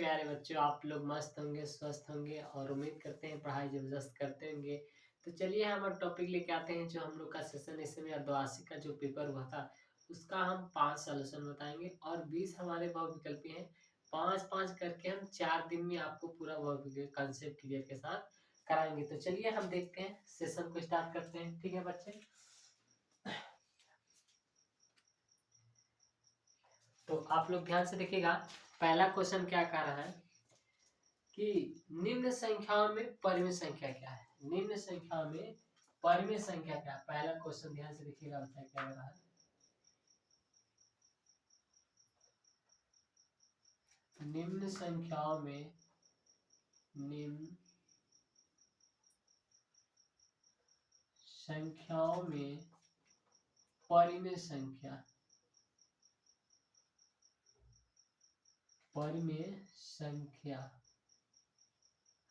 प्यारे बच्चों, आप लोग मस्त होंगे, स्वस्थ होंगे और उम्मीद करते हैं पढ़ाई ज़बरदस्त करते होंगे। तो चलिए हम एक टॉपिक लेके आते हैं जो हम लोग का सेशन इस समय द्विमासिक का जो पेपर हुआ था, उसका हम 5 सॉल्यूशन बताएँगे और 20 हमारे बहुविकल्पी हैं। 5-5 करके हम 4 दिन में आपको पूरा बहुविकल्प कॉन्सेप्ट क्लियर के साथ कराएँगे। तो चलिए हम देखते हैं, सेशन को स्टार्ट करते हैं। ठीक है बच्चे? तो आप लोग ध्यान से देखिएगा, पहला क्वेश्चन क्या कह रहा है कि निम्न संख्याओं में परिमेय संख्या क्या है। निम्न संख्या में परिमेय संख्या क्या है, पहला क्वेश्चन ध्यान से देखिएगा बच्चा क्या हो रहा है। निम्न संख्याओं में निम्न संख्याओं में परिमेय संख्या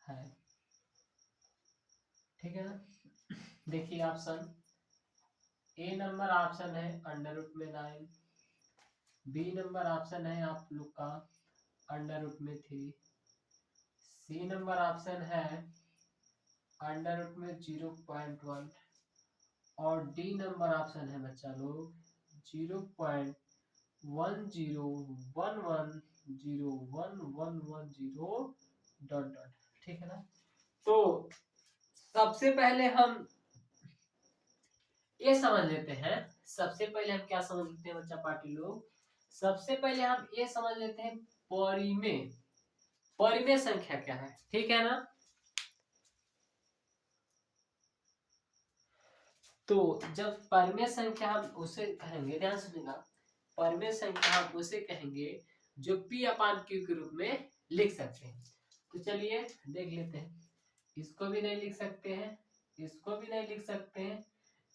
है। ठीक है ना? देखिए ऑप्शन ए नंबर ऑप्शन है अंडर रूट में 9, बी नंबर ऑप्शन है आप लोग का अंडर रूट में 3, सी नंबर ऑप्शन है अंडर रूट में 0.1 और डी नंबर ऑप्शन है बच्चा लोग 0.1011011110 डॉट डॉट। ठीक है ना? तो सबसे पहले हम ये समझ लेते हैं, सबसे पहले हम क्या समझ लेते हैं बच्चा पार्टी लोग, सबसे पहले हम ये समझ लेते हैं परिमेय परिमेय संख्या क्या है। ठीक है ना? तो जब परिमेय संख्या हम उसे कहेंगे, ध्यान सुनिएगा, परिमेय संख्या हम उसे कहेंगे जो P अपान Q के रूप में लिख सकते हैं। तो चलिए देख लेते हैं, इसको भी नहीं लिख सकते हैं, इसको भी नहीं लिख सकते हैं,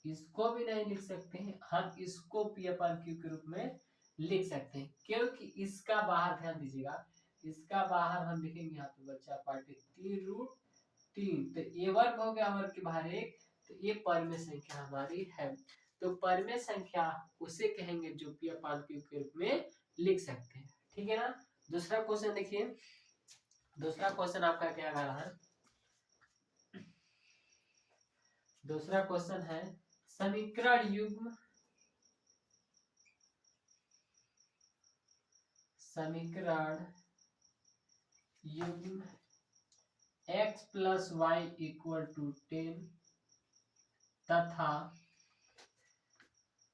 इसको भी नहीं लिख सकते हैं, हम इसको P अपान Q के रूप में लिख सकते हैं, क्योंकि इसका बाहर ध्यान दीजिएगा, इसका बाहर हम लिखेंगे यहाँ पे बच्चा पार्टी 3√3, तो ये वर्ग हो गया, वर्ग के बाहर एक, तो ये परिमेय संख्या हमारी है। तो परिमेय संख्या उसे कहेंगे जो P अपान Q के रूप में लिख सकते हैं। ठीक है ना? दूसरा क्वेश्चन देखिए, दूसरा क्वेश्चन आपका क्या आ रहा है। दूसरा क्वेश्चन है समीकरण युग्म x plus y equal to 10 तथा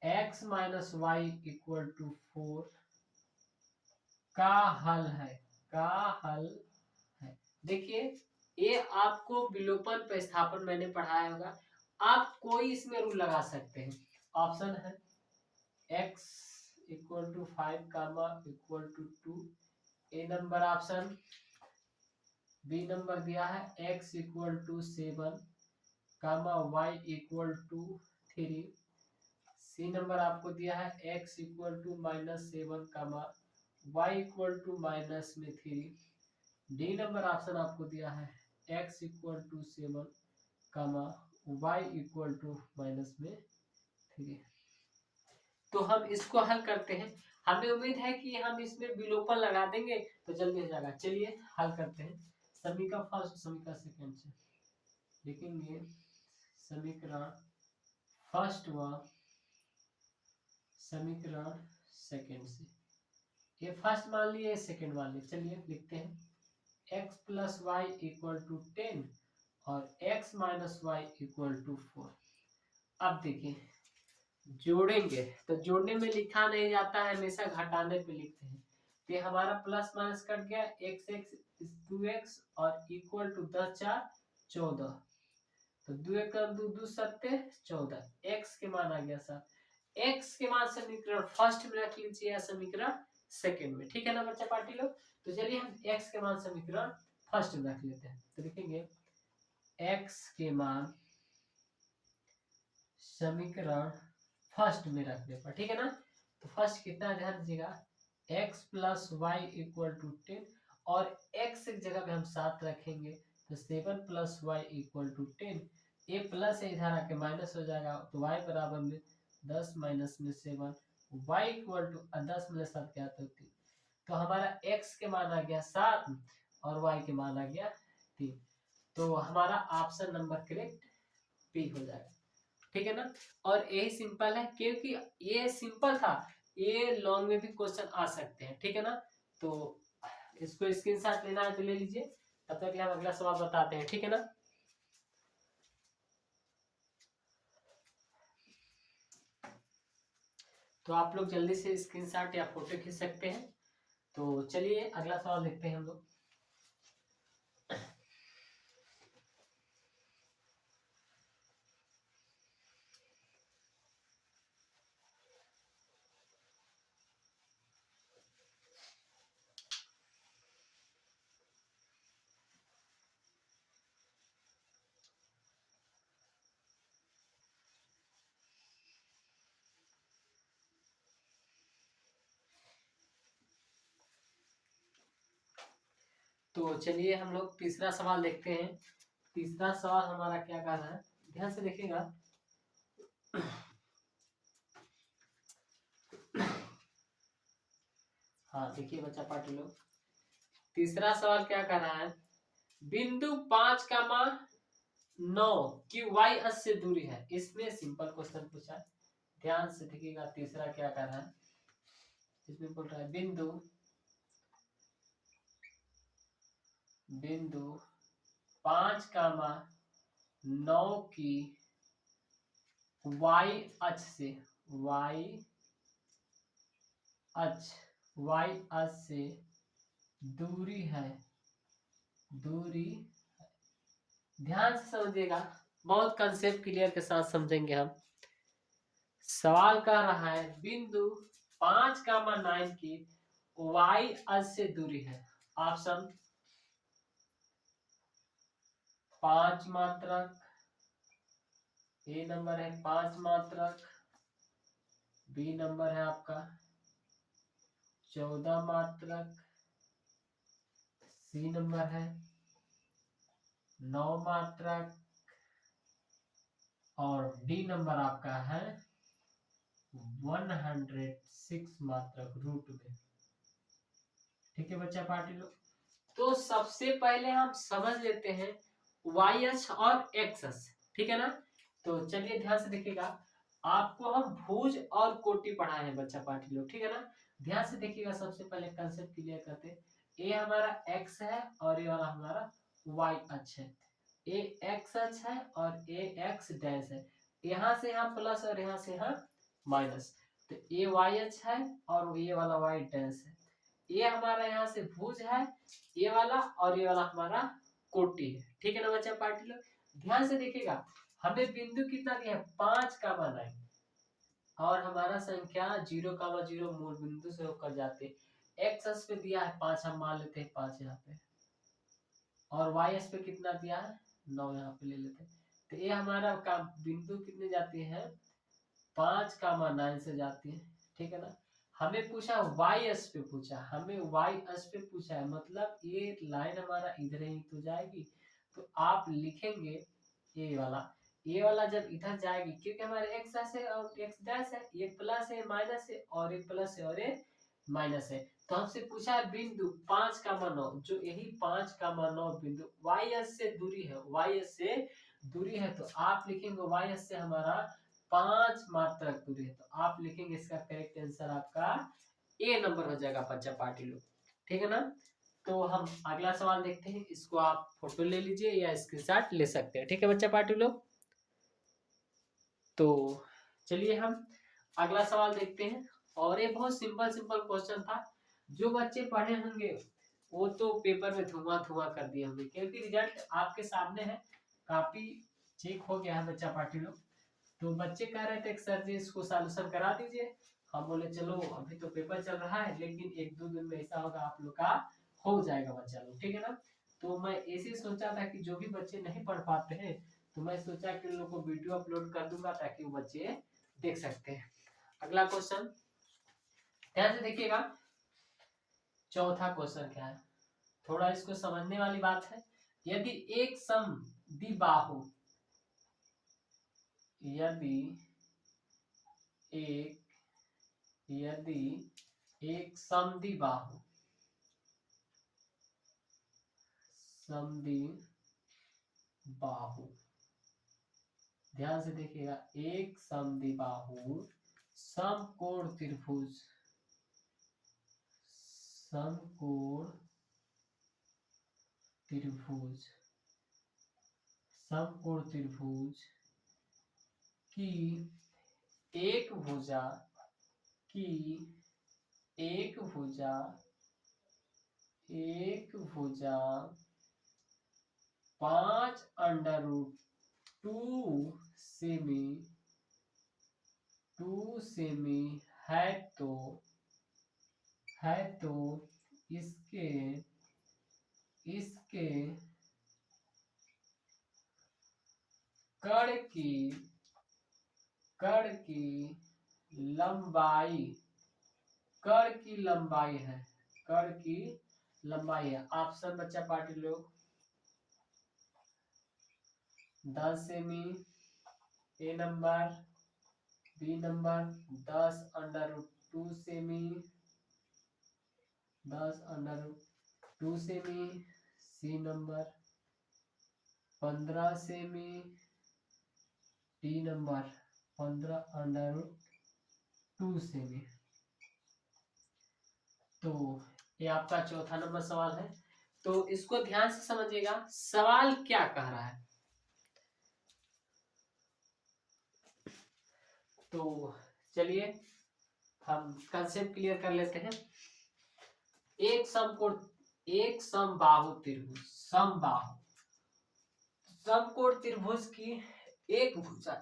x minus y equal to 4 का हल है, का हल है। देखिए ये आपको विलोपन प्रतिस्थापन मैंने पढ़ाया होगा, आप कोई इसमें रूल लगा सकते हैं। ऑप्शन है x equal to 5 comma equal to 2, A number option, B number दिया है x equal to 7 comma y equal to 3, C number आपको दिया है x equal to -7 comma y equal to minus में 3, डी नंबर ऑप्शन आपको दिया है x equal to 7 comma y equal to minus में 3। तो हम इसको हल करते हैं, हमें उम्मीद है कि हम इसमें विलोपन लगा देंगे तो जल्दी हो जाएगा। चलिए हल करते हैं, समीकरण फर्स्ट समीकरण सेकंड से लिखेंगे। समीकरण फर्स्ट व समीकरण सेकंड से, ये फर्स्ट मान लिए सेकंड मान लिए। चलिए लिखते हैं x plus y equal to 10 और x minus y equal to 4। अब देखिए जोड़ेंगे तो जोड़ने में लिखा नहीं जाता है, हमेशा घटाने पे लिखते हैं। तो हमारा प्लस माइनस कट गया, x 2x और इक्वल टू 10 4 14, तो 2 एक 2 2 7 14, x के मान आ गया सर, x के मान समीकरण फर्स्ट में रख लीजिए या समीकरण सेकंड में। ठीक है ना बच्चा पार्टी लोग? तो चलिए हम x के मान समीकरण फर्स्ट में रख लेते हैं, तो लिखेंगे x के मान समीकरण फर्स्ट में रख दे पर। ठीक है ना? तो फर्स्ट कितना ध्यान दीजिएगा, x plus y equal to 10 और x एक जगह पे हम 7 रखेंगे, तो 7 प्लस वाई इक्वल टू 10, ये प्लस है इधर आके माइनस हो जाएगा, तो y बराबर में 10 माइनस में 7, y इक्वल टू 10 में 7 क्या, तो 3। तो हमारा x के मान आ गया 7 और y के मान आ गया 3। तो हमारा ऑप्शन नंबर करेक्ट बी हो जाएगा, ठीक है ना। और यही सिंपल है, क्योंकि ये सिंपल था, ये लॉन्ग में भी क्वेश्चन आ सकते हैं, ठीक है ना। तो इसको स्क्रीनशॉट लेना है तो ले लीजिए, तब तक हम अगला सवाल बताते हैं, ठीक है ना। तो आप लोग जल्दी से स्क्रीनशॉट या फोटो खींच सकते हैं। तो चलिए अगला सवाल देखते हैं हम लोग। तो चलिए हम लोग तीसरा सवाल देखते हैं। तीसरा सवाल हमारा क्या कर रहा है, ध्यान से देखिएगा। हाँ देखिए बच्चा पार्टी लोग, तीसरा सवाल क्या कर रहा है, बिंदु 5 का मान 9 की y अक्ष से दूरी है। इसमें सिंपल क्वेश्चन पूछा है, ध्यान से देखिएगा। तीसरा क्या कर रहा है, इसमें बोल रहा है बिंदु 5 का मान 9 की y अक्ष से y अक्ष से दूरी है, ध्यान से समझिएगा, बहुत कंसेप्ट क्लियर के साथ समझेंगे हम। सवाल कर रहा है बिंदु 5 का मान 9 की y अक्ष से दूरी है। ऑप्शन 5 मात्रक, ए नंबर है 5 मात्रक, बी नंबर है आपका 14 मात्रक, सी नंबर है 9 मात्रक और डी नंबर आपका है 106 मात्रक रूट में, ठीक है बच्चा पार्टी लोग। तो सबसे पहले हम समझ लेते हैं y अक्ष और x अक्ष, ठीक है ना। तो चलिए ध्यान से देखिएगा, आपको हम भुज और कोटि पढ़ाए हैं बच्चा पार्टी लोग, ठीक है ना। ध्यान से देखिएगा, सबसे पहले कंसेप्ट क्लियर करते हैं। ये हमारा x है और ये वाला हमारा y अक्ष है। ये x अक्ष है और ये x डैश है, यहाँ से यहाँ प्लस और यहाँ से यहाँ माइनस। तो ये y अक्ष है और ये वाला y डैश है। ये हमारा यहाँ से भुज है, ये वाला और ये वाला हमारा कोटि है, ठीक है ना बच्चा पार्टी लोग। ध्यान से देखिएगा, हमें बिंदु कितना दिया है 5 का मान है और हमारा संख्या 0,0 मूल बिंदु से होकर जाते। एक्स अक्ष पे दिया है 5, हम मान लेते हैं 5 यहाँ पे, और वाई अक्ष पे कितना दिया है 9, यहाँ पे ले लेते हैं। तो ये हमारा का बिंदु कितने जाते हैं 5 का मान 9 से जाती है, ठीक है ना। हमें पूछा y अक्ष पे पूछा, हमें y अक्ष पे पूछा है, मतलब ये लाइन हमारा इधर ही तो जाएगी। तो आप लिखेंगे ये वाला जब इधर जाएगी, क्योंकि हमारे x अक्ष है और x डैश है, ये प्लस है माइनस है और ये प्लस है और ये माइनस है। तो हमसे पूछा है बिंदु 5 का मान 9, जो यही 5 का मान 9 बिंदु y अक्ष से दूरी है, y अक्ष से दूरी है। तो आप लिखेंगे y अक्ष से हमारा 5 मात्रक दूरी है। तो आप लिखेंगे इसका करेक्ट आंसर आपका ए नंबर हो जाएगा बच्चा पार्टी लोग, ठीक है ना। तो हम अगला सवाल देखते हैं, इसको आप फोटो ले लीजिए या स्क्रीनशॉट ले सकते हैं, ठीक है बच्चा पार्टी लोग। तो चलिए हम अगला सवाल देखते हैं, और ये बहुत सिंपल क्वेश्चन था। जो बच्चे पढ़े होंगे वो तो पेपर में धुआं कर दिए होंगे, क्योंकि रिजल्ट आपके सामने है, काफी चेक हो गया है बच्चा पार्टी लोग। तो बच्चे कह रहे थे सर जी इसको सॉल्यूशन करा दीजिए, हम बोले चलो अभी तो पेपर चल रहा है, लेकिन 1-2 दिन में ऐसा होगा आप लोग का हो जाएगा बच्चा लोग, ठीक है ना। तो मैं ऐसे सोचा था कि जो भी बच्चे नहीं पढ़ पाते हैं, तो मैं सोचा कि उन लोग को वीडियो अपलोड कर दूंगा ताकि वो बच्चे देख सकते हैं। अगला क्वेश्चन ध्यान से देखिएगा, चौथा क्वेश्चन क्या है, थोड़ा इसको समझने वाली बात है। यदि एक समद्विबाहु यदि एक समद्विबाहु समद्विबाहु, ध्यान से देखिएगा, एक समद्विबाहु समकोण त्रिभुज, समकोण त्रिभुज, समकोण त्रिभुज की एक भुजा, की एक भुजा, एक भुजा 5√2 सेमी, 2 सेमी है तो इसके इसके कण की लंबाई, कण की लंबाई है, कण की लंबाई है। ऑप्शन बच्चा पार्टी लोग, 10 सेमी ए नंबर, बी नंबर 10√2 सेमी, 10√2 सेमी, सी नंबर 15 सेमी, डी नंबर 15√2 सेमी। तो ये आपका चौथा नंबर सवाल है। तो इसको ध्यान से समझिएगा, सवाल क्या कह रहा है। तो चलिए हम कंसेप्ट क्लियर कर लेते हैं। एक समकोण, एक समबाहु त्रिभुज, समबाहु समकोण त्रिभुज की एक भुजा,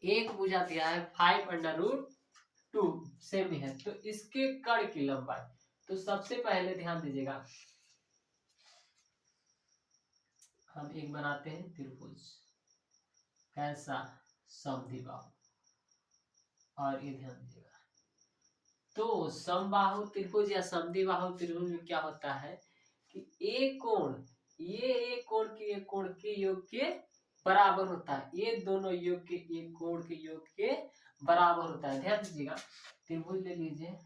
एक भुजा दिया है 5√2 सेमी है, तो इसके कण की लंबाई, तो सबसे पहले ध्यान दीजिएगा, हम एक बनाते हैं त्रिभुज, कैसा, समद्विबाहु, और ये ध्यान दीजिएगा। तो समबाहु त्रिभुज या समद्विबाहु त्रिभुज में क्या होता है कि एक कोण, ये एक कोण के एक कोण के योग के बराबर होता है, ये दोनों योग के एक कोण के योग के बराबर होता है। ध्यान दीजिएगा, त्रिभुज ले लीजिए,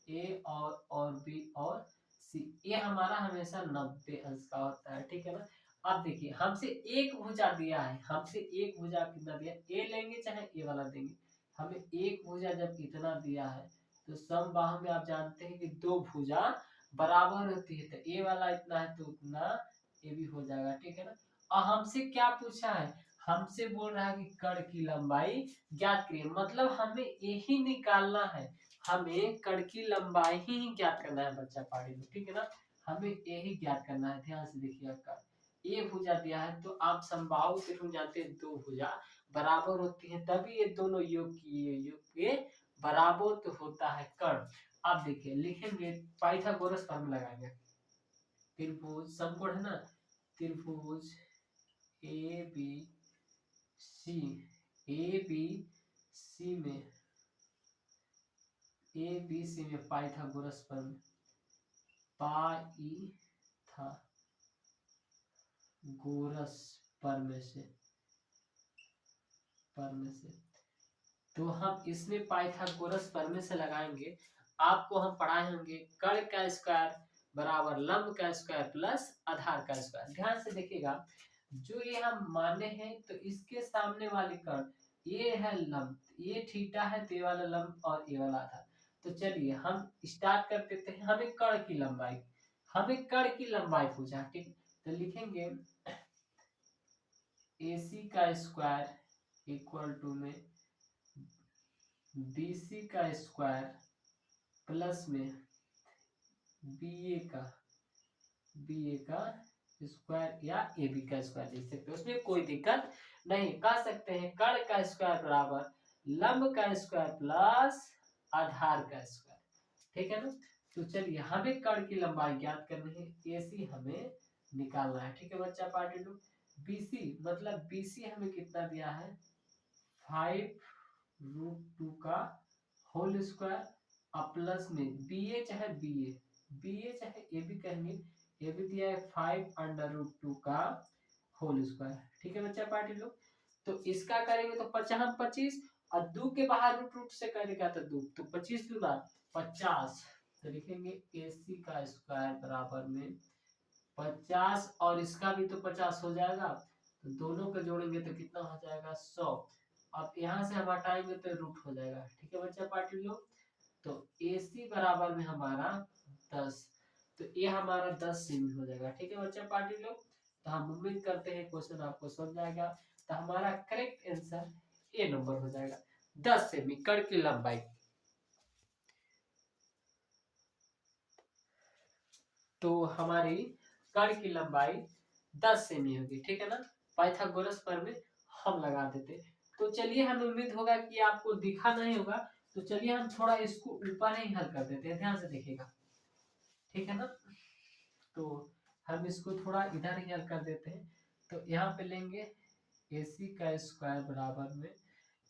ए और बी और सी, ये हमारा हमेशा 90 अंश का होता है, ठीक है ना। अब देखिए, हमसे एक भुजा दिया है, हमसे एक भुजा कितना दिया, ए लेंगे चाहे ए वाला देंगे, हमें एक भुजा जब इतना दिया है, तो समबाहु में आप जानते हैं कि दो भुजा बराबर होती है, तो ए वाला इतना है तो उतना ए भी हो जाएगा, ठीक है ना। और हमसे क्या पूछा है, हमसे बोल रहा है कि कण की लंबाई ज्ञात करिए, मतलब हमें यही निकालना है, हमें कण की लंबाई ही ज्ञात करना है बच्चा पाड़ी में, ठीक है ना, हमें यही ज्ञात करना है। ध्यान से देखिए, आपका ये भुजा दिया है, तो आप समबाहु त्रिभुज जानते हैं, दो भुजा बराबर होती है, तभी ये दोनों योग के बराबर तो होता है कण। आप देखिए, लिखेंगे पाइथागोरस फॉर्मूला लगाएंगे, त्रिभुज समकोण है ना, त्रिभुज A B C, A B C में, ए बी सी में पाइथागोरस फॉर्मूला, पाइथागोरस पर में से, तो हम इसमें पाइथागोरस प्रमेय से लगाएंगे। आपको हम पढ़ाए होंगे कण का स्क्वायर बराबर लंब का स्क्वायर प्लस आधार का स्क्वायर। ध्यान से देखिएगा, जो ये हम माने हैं, तो इसके सामने वाले कण, ये है लंब, ये थीटा है, तो ये वाला लंब और ये वाला आधार। तो चलिए हम स्टार्ट कर देते हैं, हमें कण की लंबाई, हमें कण की लंबाई पूछा, ठीक। तो लिखेंगे AC का स्क्वायर इक्वल टू में BC का स्क्वायर प्लस में BA का स्क्वायर या AB का स्क्वायर लिख सकते हैं, उसमें कोई दिक्कत नहीं। कह सकते हैं कण का स्क्वायर बराबर लंब का स्क्वायर प्लस आधार का स्क्वायर, ठीक है ना। तो चलिए, हमें कण की लंबाई ज्ञात करनी है, AC हमें निकालना है, ठीक है बच्चा पार्टी लोग। BC मतलब BC हमें कितना दिया है, 5√2 का होल स्क्वायर, अब प्लस में BA चाहे BA चाहे AB कहेंगे, AB दिया है 5√2 का होल स्क्वायर, ठीक है बच्चा पार्टी लोग। तो इसका करेंगे तो 50 और 2 के बाहर रूट से करेगा तो 2, तो 25 दूना 50, तो लिखेंगे AC का स्क्वायर बराबर में 50 और इसका भी तो 50 हो जाएगा, तो दोनों को जोड़ेंगे तो कितना हो जाएगा 100। अब यहाँ से हम हटाएंगे तो रूट हो जाएगा। ठीक है बच्चा पार्टी लोग, तो AC बराबर में हमारा 10, तो ये हमारा 10 सेमी हो जाएगा। ठीक है बच्चा पार्टी लोग, तो हम उम्मीद करते हैं क्वेश्चन आपको समझ जाएगा। तो हमारा करेक्ट आंसर ए नंबर हो जाएगा, 10 सेमी कड़ की लंबाई। तो हमारी कड़ की लंबाई 10 सेमी होगी। ठीक है ना, पाइथागोरस पर में हम लगा देते। तो चलिए, हमें उम्मीद होगा कि आपको दिखा नहीं होगा, तो चलिए हम थोड़ा इसको ऊपर ही हल कर देते हैं, ध्यान से देखिएगा। ठीक है ना, तो हम इसको थोड़ा इधर ही हल कर देते हैं। तो यहाँ पे लेंगे AC का स्क्वायर बराबर में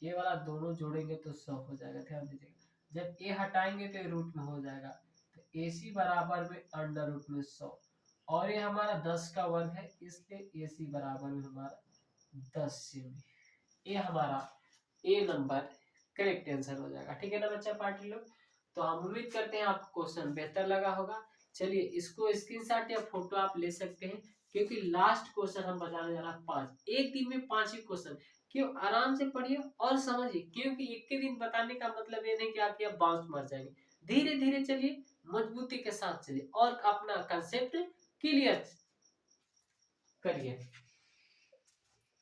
ये वाला दोनों जोड़ेंगे तो 100 हो जाएगा। ध्यान दीजिएगा, जब ए हटाएंगे तो ये रूट में हो जाएगा, तो AC बराबर में अंडर रूट में 100, और ये हमारा 10 का वर्ग है, इसलिए AC बराबर में हमारा 10 सेमी। ये हमारा ए नंबर करेक्ट आंसर हो जाएगा। ठीक है ना बच्चा पार्टी लोग, तो हम उम्मीद करते हैं आपको क्वेश्चन बेहतर लगा होगा। चलिए, इसको स्क्रीनशॉट या फोटो आप ले सकते हैं, क्योंकि लास्ट क्वेश्चन हम बताने जा रहा है 5, एक दिन में 5 ही क्वेश्चन। क्यों, आराम से पढ़िए और समझिए, क्योंकि एक के दिन बताने का मतलब ये नहीं कि आप बाउंस मार जाएंगे। धीरे धीरे चलिए, मजबूती के साथ चलिए और अपना कंसेप्ट क्लियर करिए।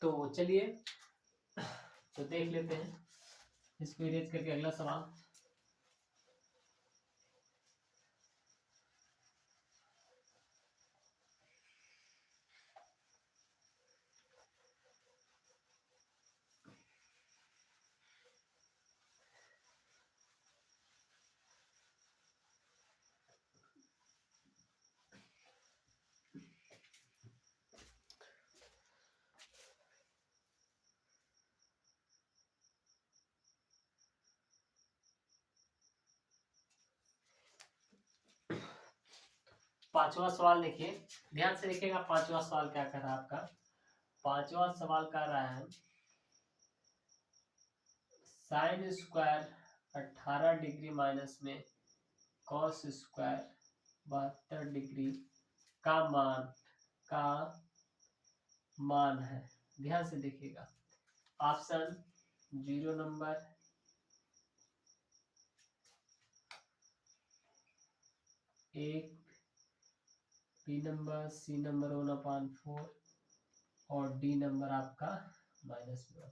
तो चलिए, तो देख लेते हैं इसको इरेज करके अगला सवाल। पांचवा सवाल देखिए, ध्यान से देखिएगा। पांचवा सवाल क्या कर रहा है आपका, पांचवा सवाल कर रहा है साइन स्क्वायर 18 डिग्री माइनस में कॉस स्क्वायर 72 डिग्री का का मान है। ध्यान से देखिएगा, ऑप्शन 0 नंबर, एक, बी नंबर, सी नंबर 1/4 और डी नंबर आपका -1।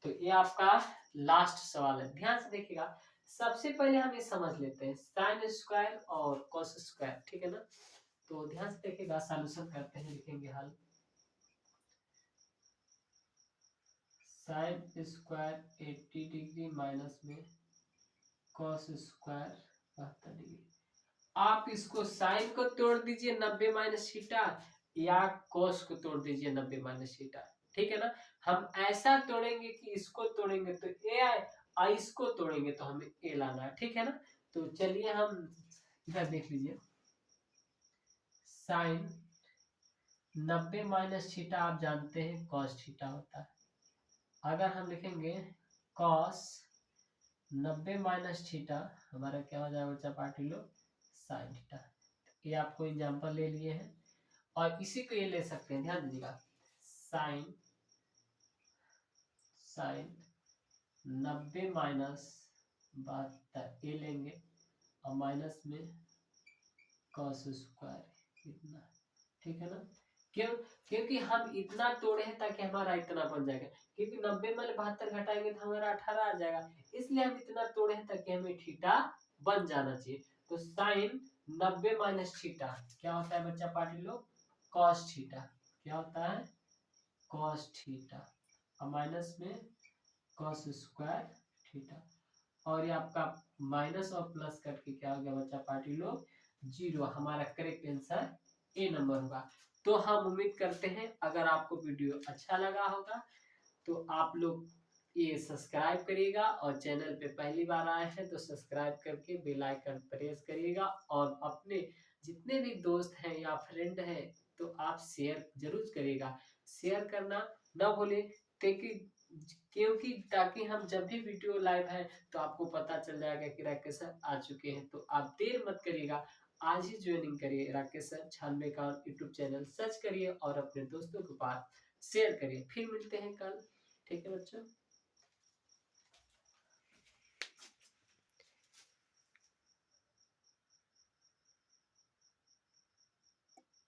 तो ये आपका लास्ट सवाल है। ध्यान से देखिएगा, सबसे पहले हम ये समझ लेते हैं साइन स्क्वायर और कॉस स्क्वायर। ठीक है ना, तो ध्यान से देखिएगा, सॉल्यूशन करते हैं, लिखेंगे हल। साइन स्क्वायर 80 डिग्री माइनस में कॉस स्क्वायर 72 डिग्री। आप इसको साइन को तोड़ दीजिए 90 माइनस थीटा, या कॉस को तोड़ दीजिए 90 माइनस थीटा। ठीक है ना, हम ऐसा तोड़ेंगे कि इसको तोड़ेंगे तो ए आए, और इसको तोड़ेंगे तो हमें ए लाना है। ठीक है ना, तो चलिए हम इधर देख लीजिए, साइन 90 माइनस थीटा आप जानते हैं कॉस थीटा होता है। अगर हम लिखेंगे कॉस 90 माइनस थीटा, हमारा क्या हो जाएगा बच्चा पार्टी लोग, साइन थीटा। ये आपको एग्जांपल ले लिए हैं, और इसी को ये ले सकते हैं, ध्यान दीजिएगा, साइन 90 माइनस 72 ये लेंगे, और माइनस में कॉस स्क्वायर इतना। ठीक है ना, क्यों, क्योंकि हम इतना तोड़े हैं ताकि हमारा इतना बन जाएगा, क्योंकि 90 में 72 घटाएंगे तो हमारा 18 आ जाएगा, इसलिए हम इतना तोड़े हैं ताकि हमें थीटा बन जाना चाहिए। तो साइन 90 माइनस थीटा क्या होता है बच्चा पार्टी लोग, कॉस थीटा। क्या होता है, कॉस थीटा, और माइनस में कॉस स्क्वायर थीटा, और ये आपका माइनस और प्लस करके क्या हो गया बच्चा पार्टी लोग, 0। हमारा करेक्ट आंसर ए नंबर होगा। तो हम उम्मीद करते हैं अगर आपको वीडियो अच्छा लगा होगा तो आप लोग ये सब्सक्राइब करिएगा, और चैनल पे पहली बार आए हैं तो सब्सक्राइब करके बेल आइकन प्रेस करिएगा, और अपने जितने भी दोस्त हैं या फ्रेंड हैं तो आप शेयर जरूर करिएगा। शेयर करना ना भूलें, क्योंकि ताकि हम जब भी वीडियो लाइव है तो आपको पता चल जाएगा कि राकेश सर आ चुके हैं। तो आप देर मत करिएगा, आज ही ज्वाइनिंग करिए Rakesh sir 96 YouTube channel search करिए और अपने दोस्तों के पास शेयर करिए। फिर मिलते हैं कल। ठीक है बच्चों।